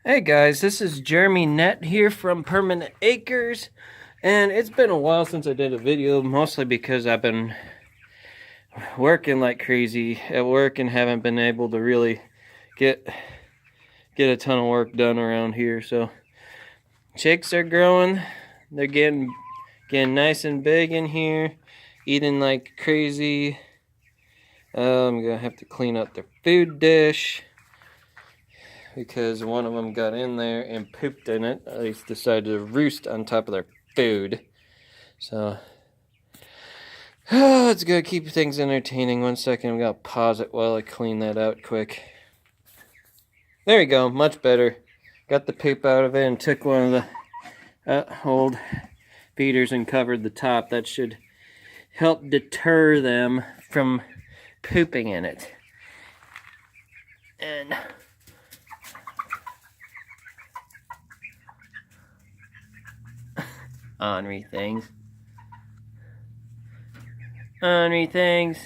Hey guys, this is Jeremy Nett here from Permanent Acres, and it's been a while since I did a video, mostly because I've been working like crazy at work and haven't been able to really get a ton of work done around here. So chicks are growing, they're getting nice and big in here, eating like crazy. I'm gonna have to clean up their food dish because one of them got in there and pooped in it. At least decided to roost on top of their food. So, it's gonna keep things entertaining. 1 second, I'm gonna pause it while I clean that out quick. There we go, much better. Got the poop out of it and took one of the old feeders and covered the top. That should help deter them from pooping in it. And ornery things. Ornery things.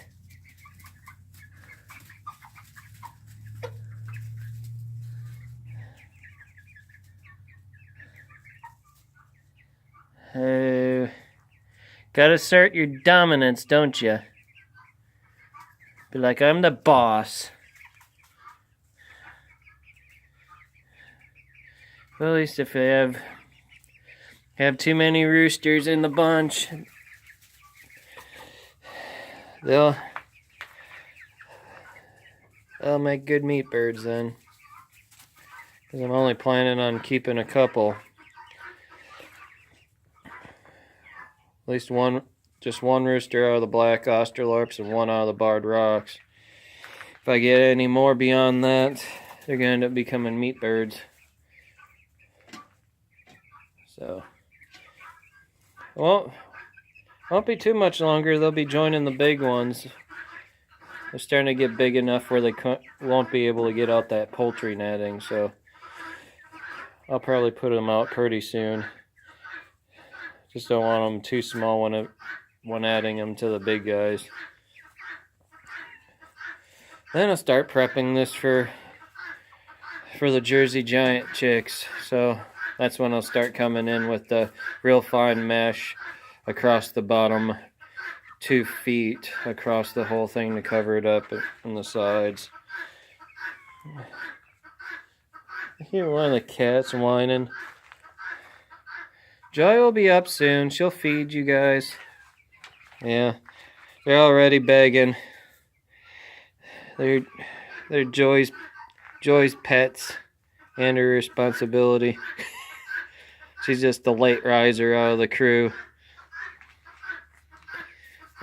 Gotta assert your dominance, don't you? Be like, I'm the boss. Well, at least if they have too many roosters in the bunch, they'll make good meat birds then. Because I'm only planning on keeping a couple. At least just one rooster out of the black Australorps and one out of the barred rocks. If I get any more beyond that, they're going to end up becoming meat birds. So, well, won't be too much longer. They'll be joining the big ones. They're starting to get big enough where they won't be able to get out that poultry netting. So, I'll probably put them out pretty soon. Just don't want them too small when adding them to the big guys. Then I'll start prepping this for the Jersey Giant chicks. So that's when I'll start coming in with the real fine mesh across the bottom 2 feet across the whole thing to cover it up on the sides. I hear one of the cats whining. Joy will be up soon. She'll feed you guys. Yeah, they're already begging. They're Joy's pets and her responsibility. She's just the late riser out of the crew.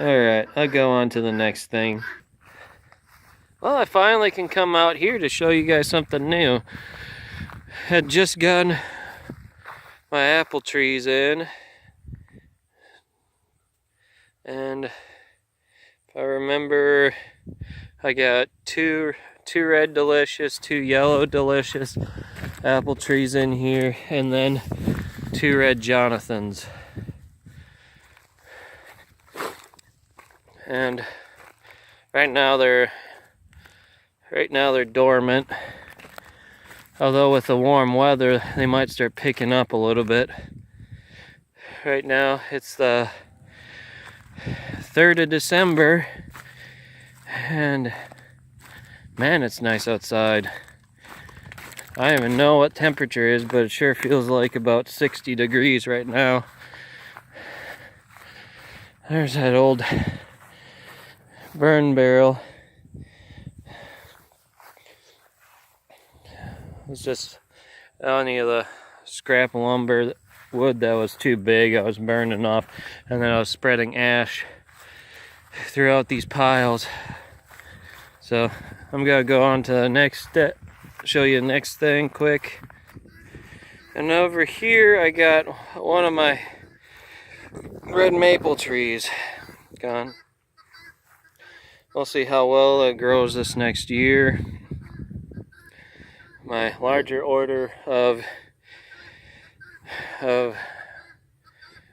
Alright, I'll go on to the next thing. Well, I finally can come out here to show you guys something new. Had just gotten my apple trees in, and if I remember, I got two red delicious, 2 yellow delicious apple trees in here, and then 2 red Jonathans. And right now they're dormant. Although with the warm weather, they might start picking up a little bit. Right now, it's the 3rd of December, and man, it's nice outside. I don't even know what temperature is, but it sure feels like about 60 degrees right now. There's that old burn barrel. It's just any of the scrap lumber, wood that was too big, I was burning off, and then I was spreading ash throughout these piles. So I'm gonna go on to the next step, show you the next thing quick. And over here I got one of my red maple trees gone. We'll see how well it grows this next year. My larger order of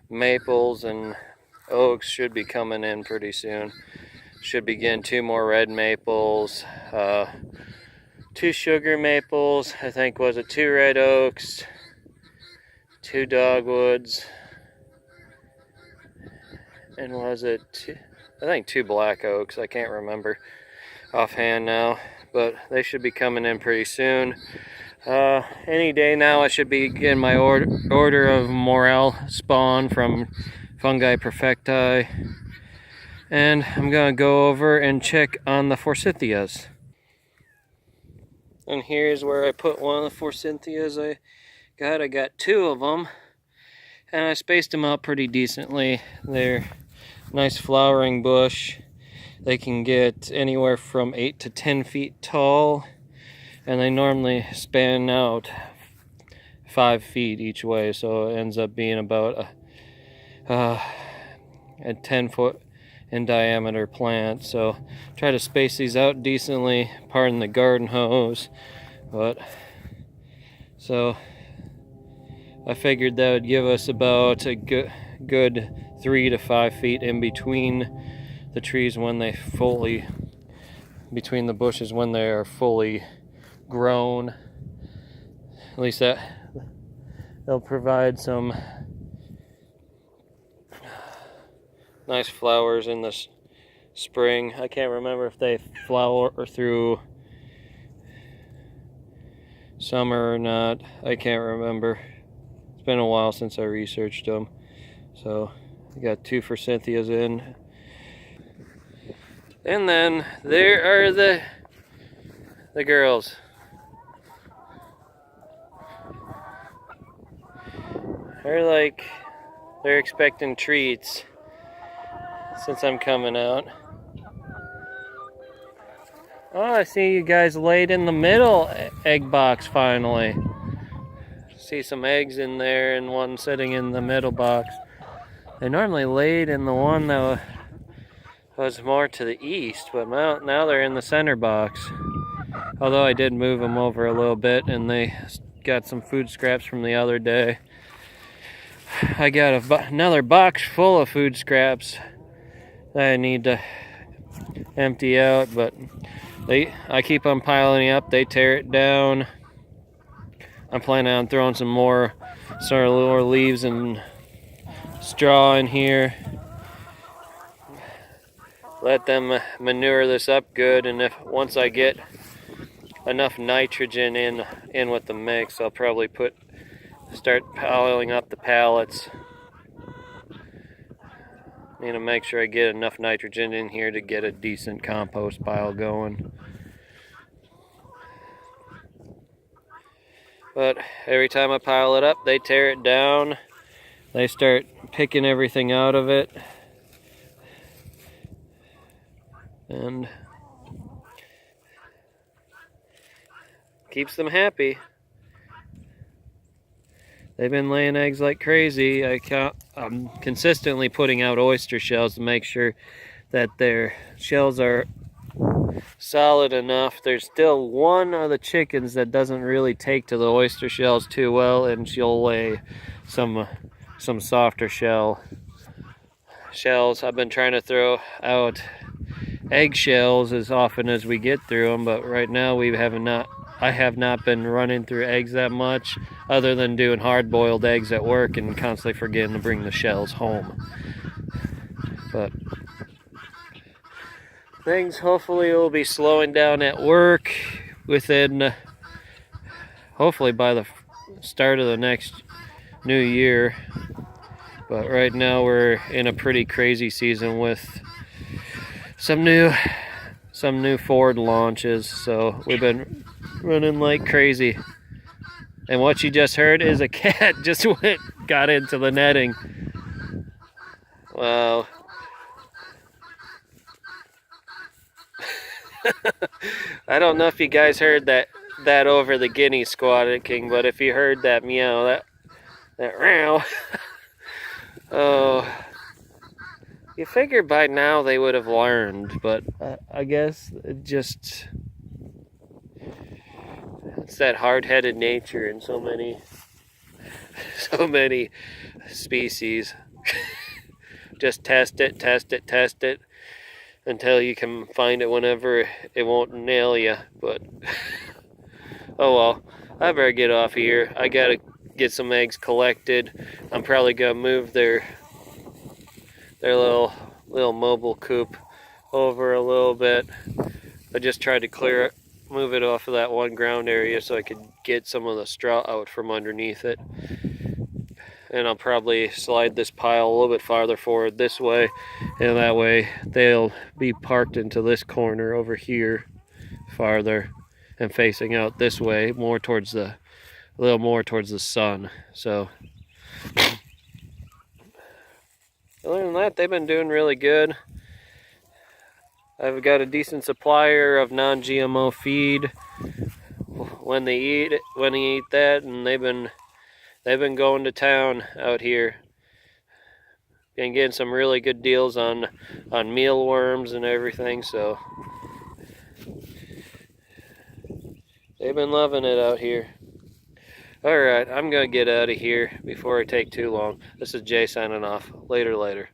maples and oaks should be coming in pretty soon. Should begin 2 more red maples, 2 sugar maples, I think was it 2 red oaks, 2 dogwoods, and was it I think 2 black oaks. I can't remember offhand now, but they should be coming in pretty soon. Any day now I should be getting my order of morel spawn from Fungi Perfecti, and I'm gonna go over and check on the forsythias. And here's where I put one of the forsythias I got. I got 2 of them, and I spaced them out pretty decently. They're nice flowering bush. They can get anywhere from 8 to 10 feet tall, and they normally span out 5 feet each way, so it ends up being about a 10 foot in diameter plant. So try to space these out decently, pardon the garden hose, but so I figured that would give us about a good 3 to 5 feet in between the trees when they between the bushes when they are fully grown. At least that they'll provide some nice flowers in the spring. I can't remember if they flower through summer or not. I can't remember. It's been a while since I researched them. So I got 2 forsythias in. And then there are the girls. They're expecting treats since I'm coming out. Oh, I see you guys laid in the middle egg box finally. See some eggs in there and one sitting in the middle box. They normally laid in the one that was more to the east, but now they're in the center box. Although I did move them over a little bit, and they got some food scraps from the other day. I got another box full of food scraps that I need to empty out, but I keep on piling up. They tear it down. I'm planning on throwing some more leaves and straw in here. Let them manure this up good, and once I get enough nitrogen in with the mix, I'll probably start piling up the pallets. Need to make sure I get enough nitrogen in here to get a decent compost pile going. But every time I pile it up, they tear it down. They start picking everything out of it. And keeps them happy. They've been laying eggs like crazy. I'm consistently putting out oyster shells to make sure that their shells are solid enough. There's still one of the chickens that doesn't really take to the oyster shells too well, and she'll lay some softer shells. I've been trying to throw out eggshells as often as we get through them, but right now I have not been running through eggs that much, other than doing hard-boiled eggs at work and constantly forgetting to bring the shells home. But things hopefully will be slowing down at work within, hopefully by the start of the next new year. But right now we're in a pretty crazy season with some new Ford launches, so we've been running like crazy. And what you just heard is a cat just got into the netting. Wow. I don't know if you guys heard that over the guinea squawking, but if you heard that meow, that meow, oh, you figure by now they would have learned, but I guess it's that hard-headed nature in so many species. Just test it until you can find it whenever it won't nail you. But Oh well, I better get off here. I gotta get some eggs collected. I'm probably gonna move their little mobile coop over a little bit. I just tried to clear it, move it off of that one ground area so I could get some of the straw out from underneath it. And I'll probably slide this pile a little bit farther forward this way, and that way they'll be parked into this corner over here farther and facing out this way, more towards the, a little more towards the sun. So other than that, they've been doing really good. I've got a decent supplier of non-GMO feed when they eat that, and they've been going to town out here and getting some really good deals on mealworms and everything. So they've been loving it out here. All right, I'm gonna get out of here before I take too long. This is Jay signing off. Later.